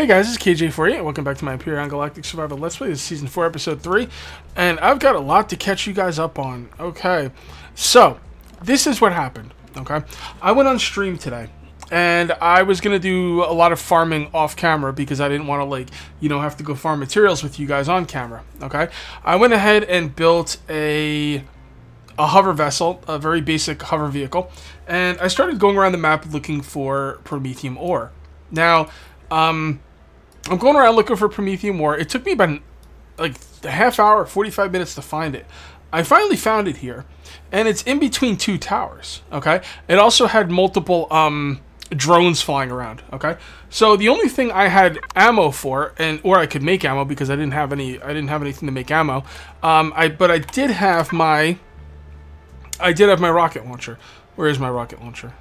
Hey guys, this is KJ for you, and welcome back to my Empyrion Galactic Survival Let's Play. This is Season 4, Episode 3, and I've got a lot to catch you guys up on. Okay, so, this is what happened, okay? I went on stream today, and I was going to do a lot of farming off-camera because I didn't want to, like, you know, have to go farm materials with you guys on camera, okay? I went ahead and built a hover vessel, a very basic hover vehicle, and I started going around the map looking for Promethium ore. Now, I'm going around looking for Promethium ore. It took me about like a half hour, 45 minutes to find it. I finally found it here, and it's in between two towers, okay? It also had multiple drones flying around, okay? So the only thing I had ammo for, or I could make ammo because I didn't have anything to make ammo. But I did have my rocket launcher. Where is my rocket launcher?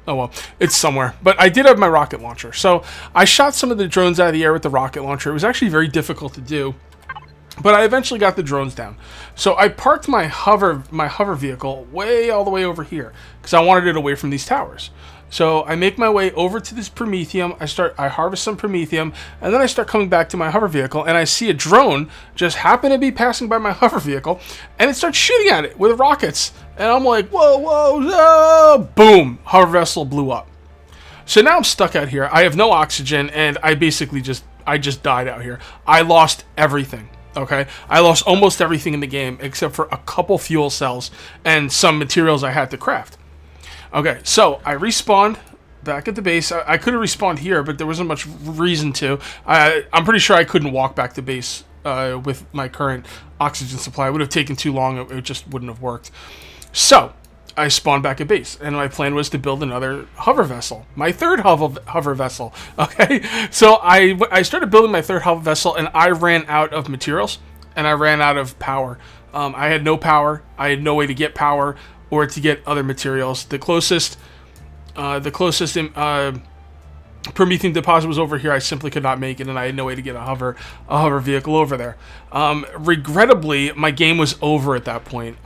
Oh, well, it's somewhere. But I did have my rocket launcher. So I shot some of the drones out of the air with the rocket launcher. It was actually very difficult to do, but I eventually got the drones down. So I parked my hover vehicle all the way over here because I wanted it away from these towers. So I make my way over to this Promethium. I harvest some Promethium, and then I start coming back to my hover vehicle, and I see a drone just happen to be passing by my hover vehicle, and it starts shooting at it with rockets. And I'm like, whoa, whoa, no! Boom! Hover vessel blew up. So now I'm stuck out here. I have no oxygen, and I basically just died out here. I lost everything. Okay, I lost almost everything in the game except for a couple fuel cells and some materials I had to craft. Okay, so I respawned back at the base. I could have respawned here, but there wasn't much reason to. I'm pretty sure I couldn't walk back to base with my current oxygen supply. It would have taken too long. It just wouldn't have worked. So I spawned back at base, and my plan was to build another hover vessel, my third hover vessel. Okay, so I started building my third hover vessel, and I ran out of materials, and I ran out of power. I had no power. I had no way to get power or to get other materials. The closest Promethium deposit was over here. I simply could not make it, and I had no way to get a hover vehicle over there. Regrettably, my game was over at that point.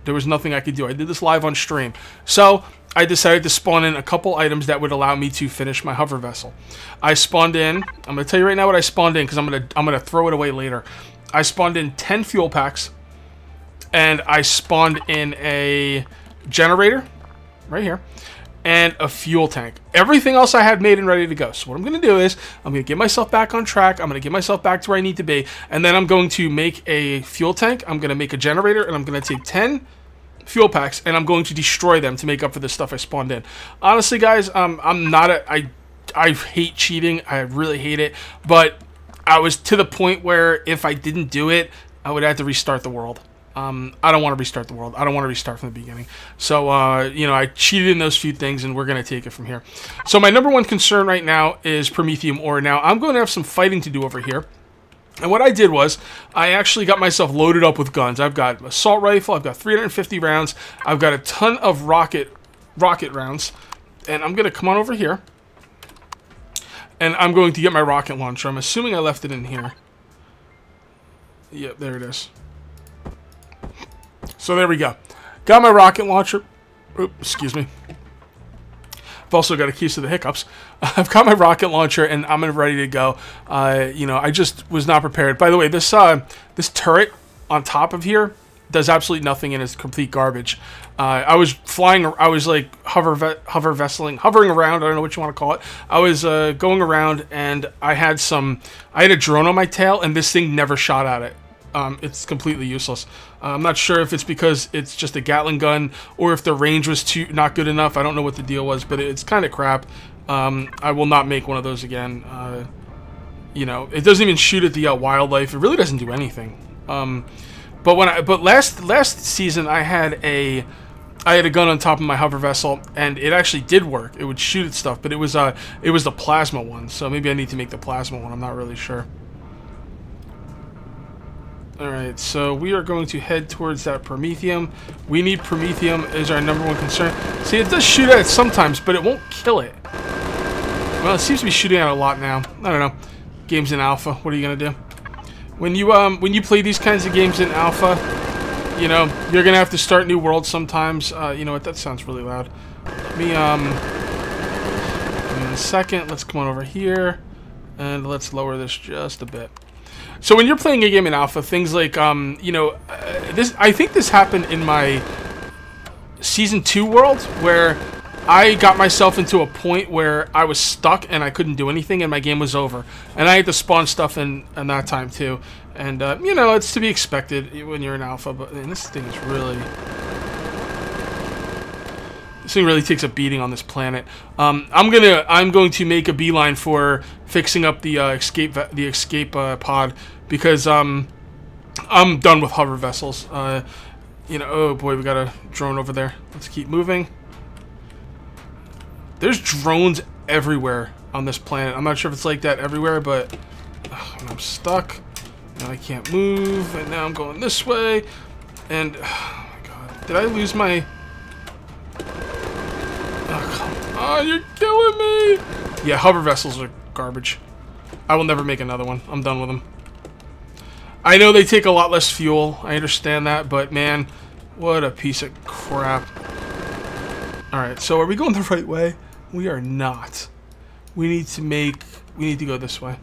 There was nothing I could do. I did this live on stream. So I decided to spawn in a couple items that would allow me to finish my hover vessel. I spawned in, I'm going to tell you right now what I spawned in because I'm going to throw it away later. I spawned in 10 fuel packs, and I spawned in a generator right here and a fuel tank. Everything else I had made and ready to go. So what I'm going to do is I'm going to get myself back on track. I'm going to get myself back to where I need to be, and then I'm going to make a fuel tank. I'm going to make a generator, and I'm going to take 10 fuel packs, and I'm going to destroy them to make up for the stuff I spawned in. Honestly, guys, I hate cheating. I really hate it, but I was to the point where if I didn't do it, I would have to restart the world. I don't want to restart the world. I don't want to restart from the beginning. So, you know, I cheated in those few things, and we're going to take it from here. So my number one concern right now is Promethium ore. Now, I'm going to have some fighting to do over here. And what I did was, I actually got myself loaded up with guns. I've got an assault rifle. I've got 350 rounds. I've got a ton of rocket rounds. And I'm going to come on over here. And I'm going to get my rocket launcher. I'm assuming I left it in here. Yep, there it is. So there we go. Got my rocket launcher. Oops, excuse me. I've also got a case of the hiccups. I've got my rocket launcher, and I'm ready to go. You know, I just was not prepared. By the way, this turret on top of here does absolutely nothing and is complete garbage. I was flying. I was like hovering around. I don't know what you want to call it. I was going around, and I had a drone on my tail, and this thing never shot at it. It's completely useless. I'm not sure if it's because it's just a Gatling gun or if the range was not good enough. I don't know what the deal was, but it's kind of crap. I will not make one of those again. You know, it doesn't even shoot at the wildlife. It really doesn't do anything. But last season I had a gun on top of my hover vessel, and it actually did work. It would shoot at stuff, but it was the plasma one. So maybe I need to make the plasma one. I'm not really sure. Alright, so we are going to head towards that Promethium. We need Promethium as our number one concern. See, it does shoot at it sometimes, but it won't kill it. Well, it seems to be shooting at it a lot now. I don't know. Game's in alpha. What are you going to do? When you play these kinds of games in alpha, you know, you're going to have to start new worlds sometimes. You know what? That sounds really loud. Let me, a second. Let's come on over here, and let's lower this just a bit. So when you're playing a game in alpha, things like, you know, I think this happened in my Season 2 world, where I got myself into a point where I was stuck and I couldn't do anything and my game was over. And I had to spawn stuff in that time too. And, you know, it's to be expected when you're in alpha, but man, this thing is really... This thing really takes a beating on this planet. I'm going to make a beeline for fixing up the escape pod, because I'm done with hover vessels. You know, oh boy, we got a drone over there. Let's keep moving. There's drones everywhere on this planet. I'm not sure if it's like that everywhere, but I'm stuck. Now I can't move, and now I'm going this way. And oh my god, did I lose my? Oh, come on, you're killing me! Yeah, hover vessels are garbage. I will never make another one. I'm done with them. I know they take a lot less fuel. I understand that, but man, what a piece of crap. Alright, so are we going the right way? We are not. We need to go this way.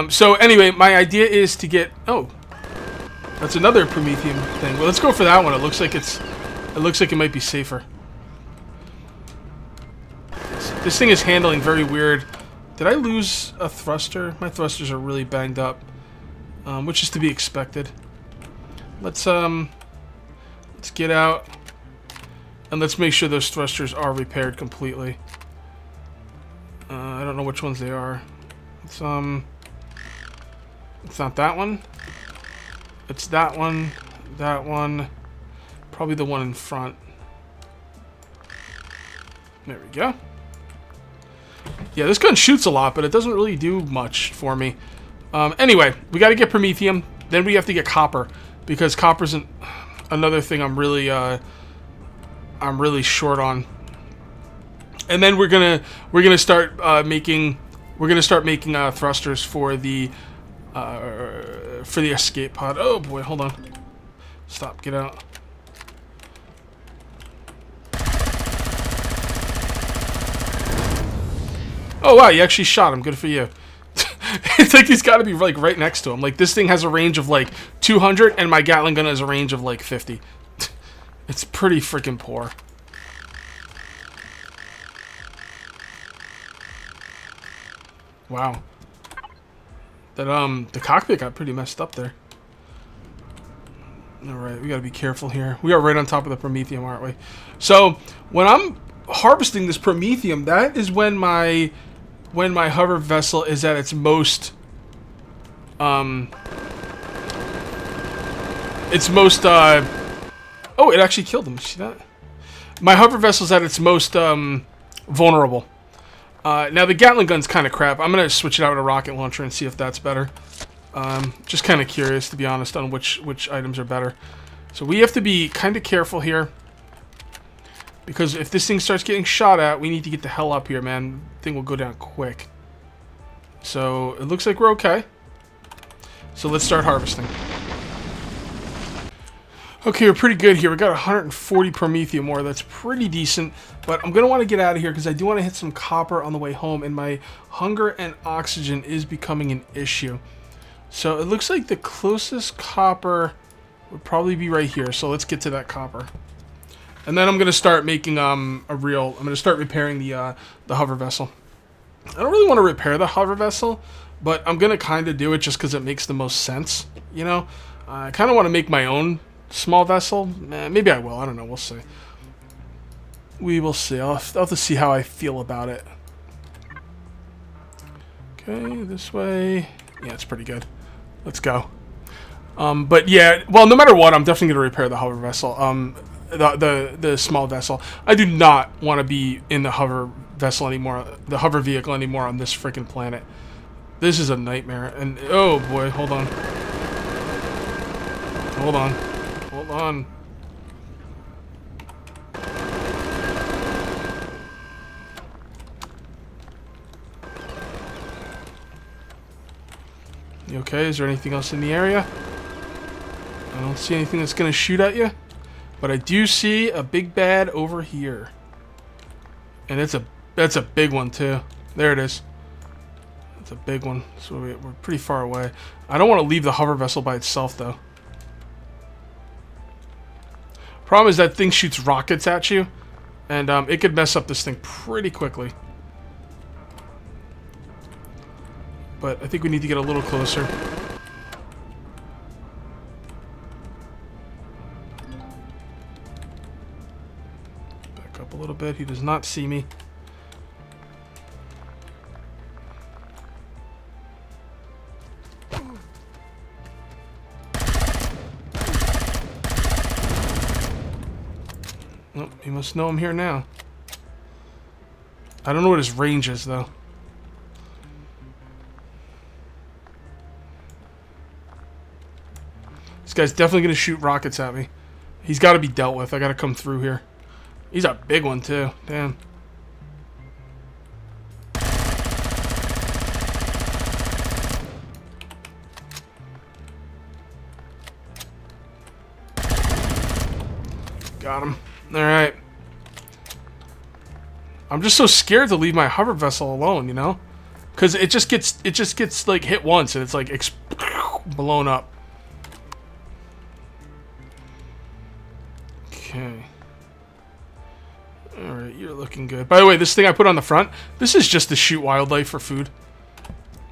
So anyway, my idea is to get... Oh, that's another Prometheum thing. Well, let's go for that one. It looks like it might be safer. This thing is handling very weird. Did I lose a thruster? My thrusters are really banged up, which is to be expected. Let's get out, and let's make sure those thrusters are repaired completely. I don't know which ones they are. It's not that one. It's that one. That one. Probably the one in front. There we go. Yeah, this gun shoots a lot, but it doesn't really do much for me. Anyway, we got to get Prometheum. Then we have to get copper, because copper's another thing I'm really short on. And then we're gonna start making thrusters for the escape pod. Oh boy, hold on. Stop. Get out. Oh wow, you actually shot him. Good for you. It's like he's got to be like right next to him. Like this thing has a range of like 200, and my Gatling gun has a range of like 50. It's pretty freaking poor. Wow. That the cockpit got pretty messed up there. All right, we got to be careful here. We are right on top of the Prometheum, aren't we? So when I'm harvesting this Prometheum, that is when my hover vessel is at its most oh, it actually killed him. See that? My hover vessel's at its most vulnerable. Now the Gatling gun's kind of crap. I'm gonna switch it out with a rocket launcher and see if that's better. Just kind of curious, to be honest, on which items are better. So we have to be kind of careful here, because if this thing starts getting shot at, we need to get the hell up here, man. The thing will go down quick. So it looks like we're okay. So let's start harvesting. Okay, we're pretty good here. We got 140 Prometheum ore. That's pretty decent. But I'm going to want to get out of here because I do want to hit some copper on the way home. And my hunger and oxygen is becoming an issue. So it looks like the closest copper would probably be right here. So let's get to that copper. And then I'm going to start making I'm going to start repairing the hover vessel. I don't really want to repair the hover vessel, but I'm going to kind of do it just because it makes the most sense. You know, I kind of want to make my own small vessel. Maybe I will. I don't know. We'll see. We will see. I'll have to see how I feel about it. Okay, this way. Yeah, it's pretty good. Let's go. But yeah, well, no matter what, I'm definitely going to repair the hover vessel. The small vessel. I do not want to be in the hover vessel anymore, the hover vehicle anymore on this freaking planet. This is a nightmare. And oh boy, hold on. Hold on. Hold on. You okay? Is there anything else in the area? I don't see anything that's going to shoot at you. But I do see a big bad over here. And it's a That's a big one too. There it is. That's a big one. So we're pretty far away. I don't want to leave the hover vessel by itself though. Problem is that thing shoots rockets at you, and it could mess up this thing pretty quickly. But I think we need to get a little closer. Back up a little bit. He does not see me. Oh, he must know I'm here now. I don't know what his range is, though. This guy's definitely going to shoot rockets at me. He's got to be dealt with. I got to come through here. He's a big one, too. Damn. Got him. Alright. I'm just so scared to leave my hover vessel alone, you know? Because it just gets like hit once and it's like blown up. Okay. Alright, you're looking good. By the way, this thing I put on the front, this is just to shoot wildlife for food.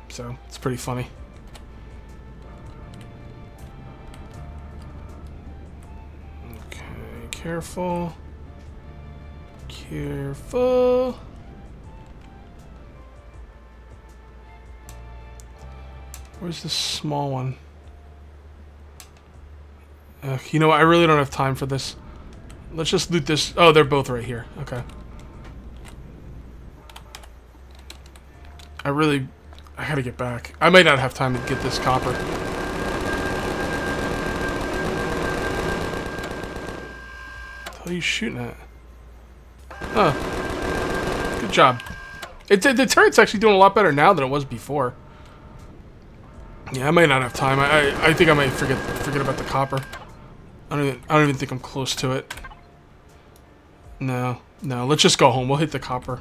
So, it's pretty funny. Okay, careful. Careful. Where's the small one? You know what? I really don't have time for this. Let's just loot this. Oh, they're both right here. Okay. I gotta get back. I might not have time to get this copper. What the hell are you shooting at? Huh. Good job. The turret's actually doing a lot better now than it was before. Yeah, I might not have time. I think I might forget about the copper. I don't even think I'm close to it. No. Let's just go home. We'll hit the copper.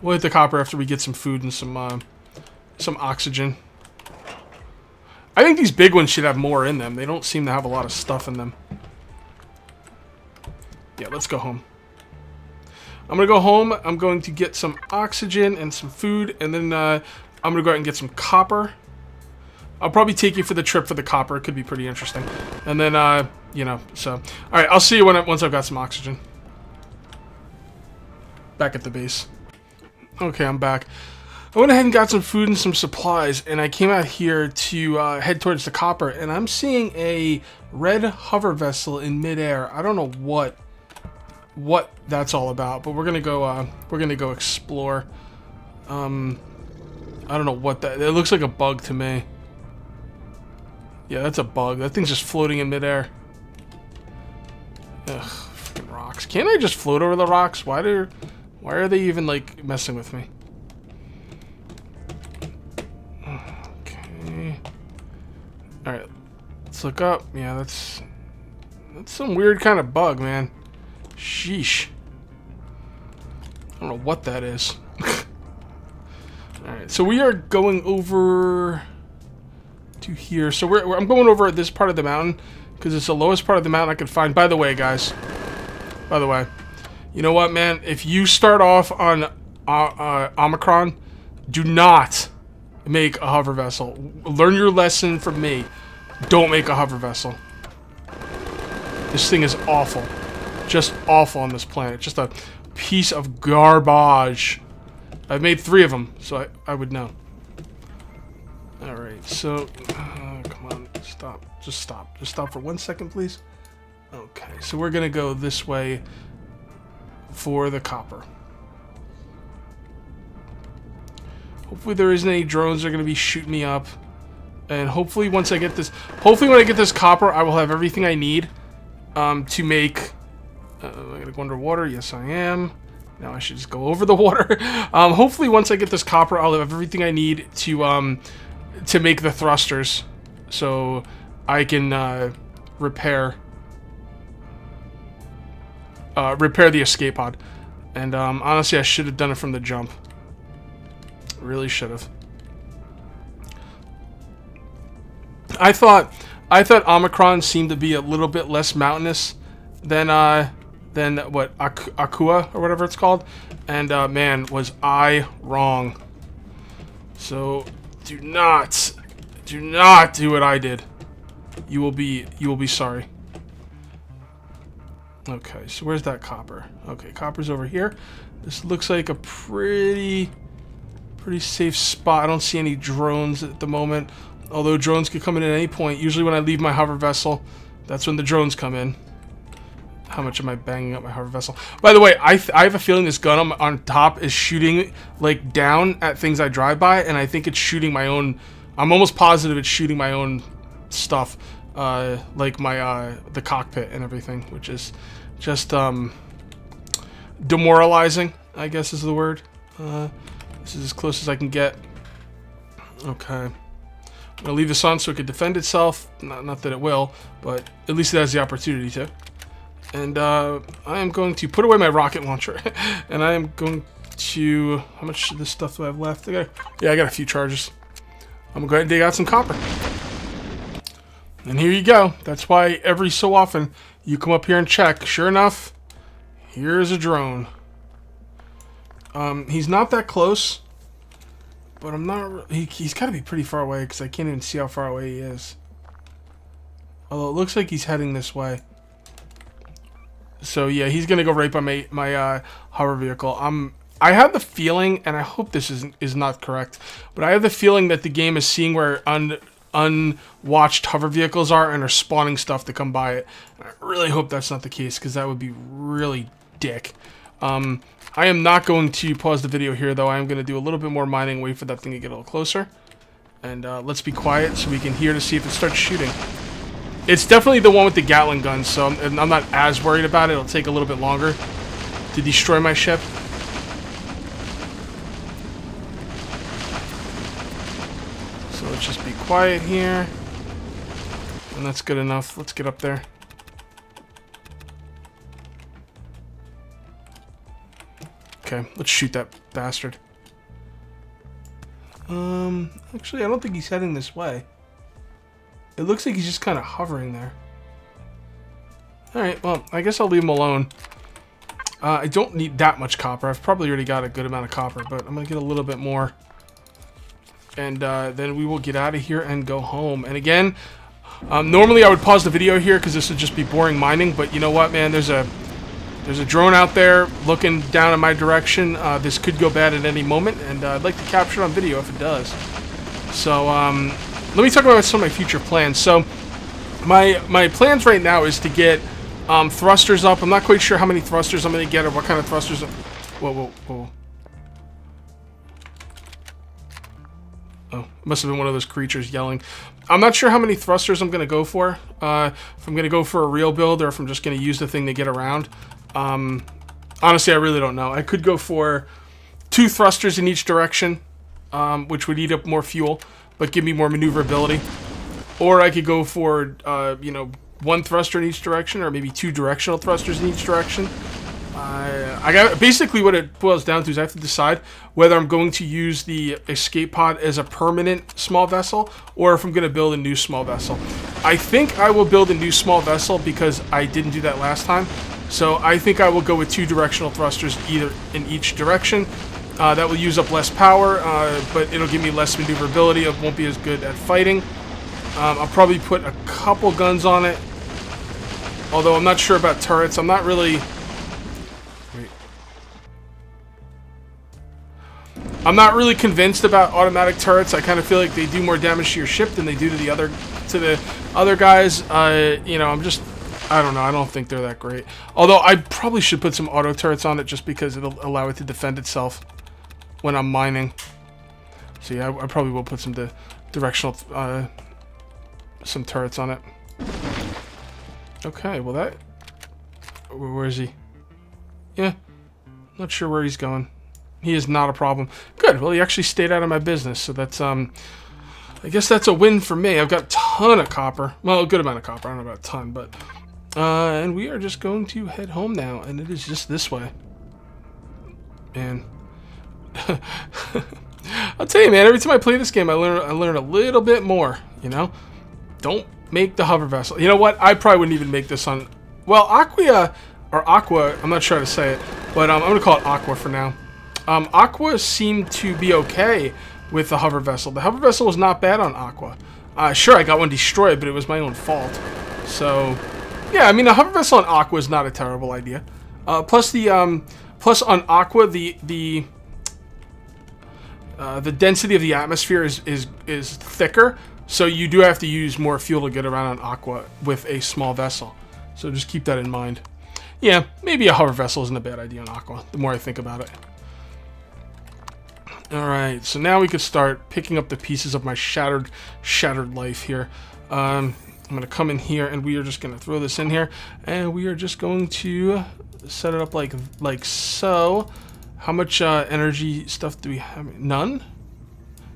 We'll hit the copper after we get some food and some oxygen. I think these big ones should have more in them. They don't seem to have a lot of stuff in them. Yeah, let's go home. I'm gonna go home. I'm going to get some oxygen and some food, and then I'm gonna go out and get some copper. I'll probably take you for the trip for the copper. It could be pretty interesting. And then, you know, so. Alright, I'll see you once I've got some oxygen. Back at the base. Okay, I'm back. I went ahead and got some food and some supplies, and I came out here to head towards the copper, and I'm seeing a red hover vessel in midair. I don't know what that's all about, but we're gonna go explore. I don't know what it looks like a bug to me. Yeah, that's a bug. That thing's just floating in midair. Ugh, freaking rocks. Can't I just float over the rocks? Why are they even like messing with me? Okay. Alright. Let's look up. Yeah, that's some weird kind of bug, man. Sheesh. I don't know what that is. Alright, so we are going over to here. So I'm going over this part of the mountain because it's the lowest part of the mountain I could find. By the way, guys. By the way. You know what, man? If you start off on Omicron, do not make a hover vessel. Learn your lesson from me. Don't make a hover vessel. This thing is awful. Just awful on this planet. Just a piece of garbage. I've made 3 of them, so I would know. Alright, so... come on, stop. Just stop. Just stop for 1 second, please. Okay, so we're gonna go this way for the copper. Hopefully there isn't any drones that are gonna be shooting me up. And hopefully once I get this... Hopefully when I get this copper, I will have everything I need to make... I'm gonna go underwater. Yes, I am. Now I should just go over the water. Hopefully once I get this copper, I'll have everything I need to make the thrusters, so I can repair the escape pod. And honestly, I should have done it from the jump. Really should have. I thought Omicron seemed to be a little bit less mountainous than what Akua or whatever it's called, and man, was I wrong. So do not do what I did. You will be sorry. Okay, so where's that copper? Okay, copper's over here. This looks like a pretty safe spot. I don't see any drones at the moment, although drones could come in at any point. Usually when I leave my hover vessel, that's when the drones come in. How much am I banging up my hover vessel? By the way, I have a feeling this gun on top is shooting like down at things I drive by, and I think it's shooting my own. I'm almost positive it's shooting my own stuff, like my the cockpit and everything, which is just demoralizing, I guess is the word. This is as close as I can get. Okay, I'm gonna leave this on so it can defend itself. Not that it will, but at least it has the opportunity to. And I am going to put away my rocket launcher, and I am going to. How much of this stuff do I have left? Yeah, I got a few charges. I'm going to go ahead and dig out some copper. And here you go. That's why every so often you come up here and check. Sure enough, here's a drone. He's not that close, but I'm not. He's got to be pretty far away because I can't even see how far away he is. Although it looks like he's heading this way. So yeah, he's gonna go right by my hover vehicle. I have the feeling, and I hope this is not correct, but I have the feeling that the game is seeing where unwatched hover vehicles are and are spawning stuff to come by it. I really hope that's not the case, because that would be really dick. I am not going to pause the video here, though. I am going to do a little bit more mining, wait for that thing to get a little closer. And let's be quiet so we can hear to see if it starts shooting. It's definitely the one with the Gatling gun, so I'm not as worried about it. It'll take a little bit longer to destroy my ship. So let's just be quiet here. And that's good enough. Let's get up there. Okay, let's shoot that bastard. Actually, I don't think he's heading this way. It looks like he's just kind of hovering there. Alright, well, I guess I'll leave him alone. I don't need that much copper. I've probably already got a good amount of copper, but I'm going to get a little bit more. And then we will get out of here and go home. And again, normally I would pause the video here because this would just be boring mining, but you know what, man? There's a drone out there looking down in my direction. This could go bad at any moment, and I'd like to capture it on video if it does. So, let me talk about some of my future plans. So, my plans right now is to get thrusters up. I'm not quite sure how many thrusters I'm going to get or what kind of thrusters. Whoa, whoa, whoa. Oh, it must have been one of those creatures yelling. I'm not sure how many thrusters I'm going to go for. If I'm going to go for a real build or if I'm just going to use the thing to get around. Honestly, I really don't know. I could go for 2 thrusters in each direction, which would eat up more fuel, but give me more maneuverability. Or I could go for, you know, 1 thruster in each direction, or maybe 2 directional thrusters in each direction. Basically what it boils down to is I have to decide whether I'm going to use the escape pod as a permanent small vessel, or if I'm going to build a new small vessel. I think I will build a new small vessel because I didn't do that last time. So I think I will go with 2 directional thrusters either in each direction. That will use up less power, but it'll give me less maneuverability. It won't be as good at fighting. I'll probably put a couple guns on it, although I'm not sure about turrets. I'm not really... Wait. I'm not really convinced about automatic turrets. I kind of feel like they do more damage to your ship than they do to the other guys. You know, I don't know. I don't think they're that great. Although I probably should put some auto turrets on it just because it'll allow it to defend itself when I'm mining. So yeah, I probably will put some directional, some turrets on it. Okay, well that... Where is he? Yeah, not sure where he's going. He is not a problem. Good, well he actually stayed out of my business, so that's, I guess that's a win for me. I've got a ton of copper. Well, a good amount of copper. I don't know about a ton, but... and we are just going to head home now, and it is just this way. man. I'll tell you, man, every time I play this game, I learn a little bit more, you know? Don't make the hover vessel. You know what? I probably wouldn't even make this on... Well, Aqua, I'm not sure how to say it, but I'm going to call it Aqua for now. Aqua seemed to be okay with the hover vessel. The hover vessel was not bad on Aqua. Sure, I got one destroyed, but it was my own fault. So, yeah, I mean, a hover vessel on Aqua is not a terrible idea. Plus on Aqua, the density of the atmosphere is thicker, so you do have to use more fuel to get around on Aqua with a small vessel. So just keep that in mind. Yeah, maybe a hover vessel isn't a bad idea on Aqua, the more I think about it. Alright, so now we could start picking up the pieces of my shattered life here. I'm going to come in here, and we are just going to throw this in here, and we are just going to set it up like so. How much energy stuff do we have? None?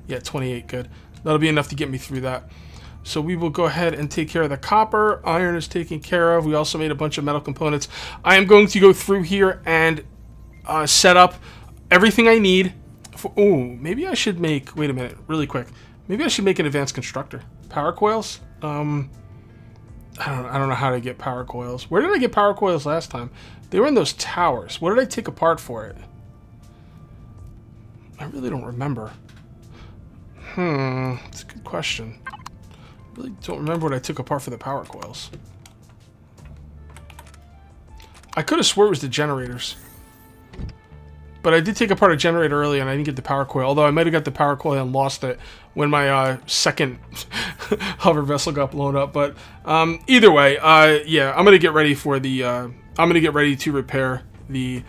Yeah, 28, good. That'll be enough to get me through that. So we will go ahead and take care of the copper. Iron is taken care of. We also made a bunch of metal components. I am going to go through here and set up everything I need. Oh, maybe I should make... Wait a minute, really quick. Maybe I should make an advanced constructor. Power coils? I don't know how to get power coils. Where did I get power coils last time? They were in those towers. What did I take apart for it? I really don't remember. That's a good question. I really don't remember what I took apart for the power coils. I could have swore it was the generators. But I did take apart a generator earlier and I didn't get the power coil. Although I might have got the power coil and lost it when my second hover vessel got blown up. But either way, yeah, I'm gonna get ready for the. I'm gonna get ready to repair the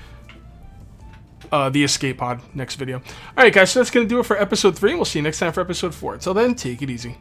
escape pod next video. All right, guys, so that's gonna do it for episode 3. And we'll see you next time for episode 4. Until then, take it easy.